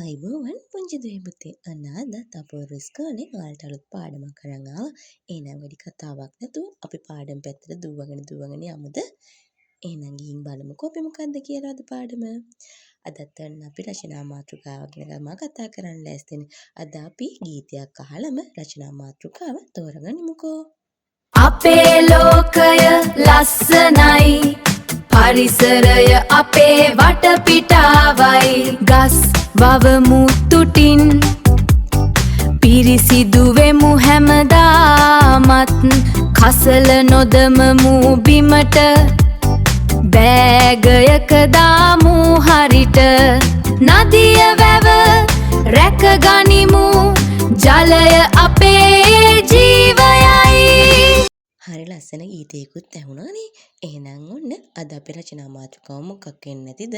ආයිබෝවන් පුංචි දුවේ පුතේ. අන්න අදත් අපේ ඉස්කෝලේ ඔයාලට අලුත් පාඩමක් අරන් ආවා. එහෙනම් වැඩි කතාවක් නැතුව අපි පාඩම් පැත්තට දුවගෙන යමුද? එහෙනම් ගිහින් බලමුකෝ අපි මොකද්ද කියලා අද පාඩම. අදත් ඔන්න අපි රචනා මාතෘකාව ගැන තමයි කතා කරන්න ලෑස්තිනේ. අද අපි ගීතයක් අහලම රචනා මාතෘකාව තෝරගනිමුකෝ. අපේ ලෝකය ලස්සනයි පරිසරය අපේ වටපිටාවයි ගස් වවමු තුටින් පිරිසිදු වෙමු හැමදාමත් කසල නොදමමු බිමට බෑගයක දාමු හරිට නදිය වැව රැකගනිමු ජලය අපේ ජීවයයි. හරි ලස්සන ගීතයකුත් ඇහුණානේ. එහෙනම් ඔන්න අද අපේ රචනා මාතෘකාව මොකක් වෙන්නේ නැතිද?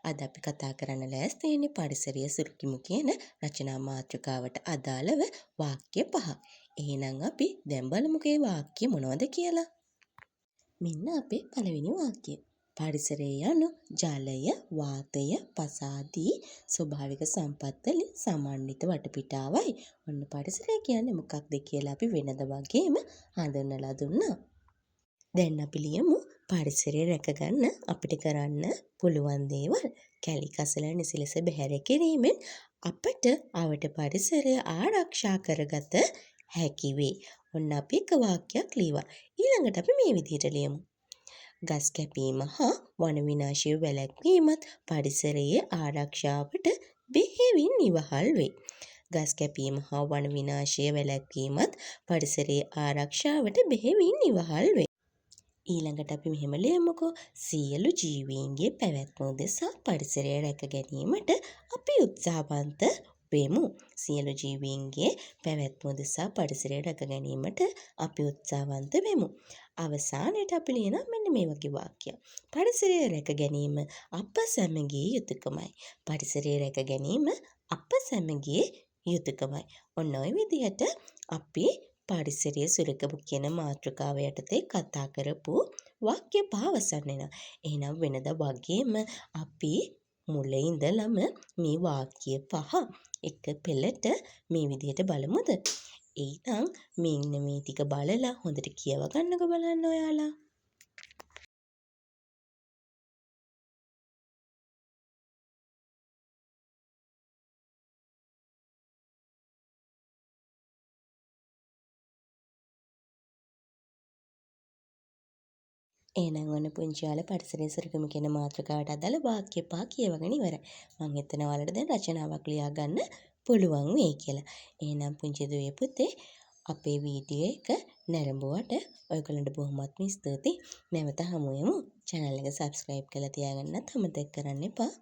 අද අපි කතා කරන්න ලෑස්ති වෙන්නේ පරිසරය සුරකිමු කියන රචනා මාතෘකාවට අදාළව වාක්‍ය 5. එහෙනම් අපි දැන් බලමුකෝ මේ වාක්‍ය මොනවද කියලා. මෙන්න අපේ පළවෙනි වාක්‍යය. පරිසරය යනු ජලය, වාතය, පස ආදී ස්වභාවික සම්පත් වලින් සමන්විත වටපිටාවයි. ඔන්න පරිසරය කියන්නේ මොකක්ද කියලා අපි වෙනද වගේම හඳුන්වලා දුන්නා. දැන් අපි ලියමු පරිසරය රැකගන්න අපිට කරන්න පුළුවන් දේවල්. කැලි කසල නිසිලස බැහැර කිරීමෙන් අපට අවට පරිසරය ආරක්ෂා කරගත හැකි වේ. ඔන්න අපි එක වාක්‍යයක් ලියවා. ඊළඟට අපි මේ විදිහට ලියමු. ගස් කැපීම හා වන විනාශය වැළැක්වීමත් පරිසරයේ ආරක්ෂාවට බෙහෙවින් ඉවහල් වේ. ගස් කැපීම හා වන විනාශය වැළැක්වීමත් පරිසරයේ ආරක්ෂාවට බෙහෙවින් ඉවහල් වේ. ඊළඟට අපි මෙහෙම ලියමුකෝ. සියලු ජීවීන්ගේ පැවැත්ම උදෙසා පරිසරය රැක ගැනීමට අපි උත්සාහවන්ත වෙමු. සියලු ජීවීන්ගේ පැවැත්ම උදෙසා පරිසරය රැක ගැනීමට අපි උත්සාහවන්ත වෙමු. අවසානයේ අපි ලියනවා මෙන්න මේ වගේ වාක්‍යයක්. පරිසරය රැක ගැනීම අප සැමගේ යුතුයකමයි. පරිසරය රැක ගැනීම අප සැමගේ යුතුයකමයි. ඔන්න ඔය විදිහට අපි පරිසරය සුරකමු කියන මාතෘකාව යටතේ කතා කරපු වාක්‍ය 5 අවසන් වෙනවා. එහෙනම් වෙනද වගේම අපි මුලින් ඉඳලම මේ වාක්‍ය 5 එක පෙළට මේ විදිහට බලමුද? එහෙනම් මෙන්න මේ ටික බලලා හොඳට කියව ගන්නකො බලන්න ඔයාලා. එහෙනම් ඔන්න පුංචි ඔයාලා පරිසරය සුරකමු කියන මාතෘකාවට අදාළ වාක්‍ය 5 කියවගෙන ඉවරයි. මම හිතනවා ඔයාලට දැන් රචනාවක් ලියා ගන්න පුළුවන් වෙයි කියලා. එහෙනම් පුංචි දුවේ පුතේ අපේ වීඩියෝ එක නැරඹුවට ඔයගලන්ට බොහොමත්ම ස්තුතියි. නැවත හමු වෙමු. channel එක subscribe කරලා තියාගන්නත් අමතක කරන්න එපා.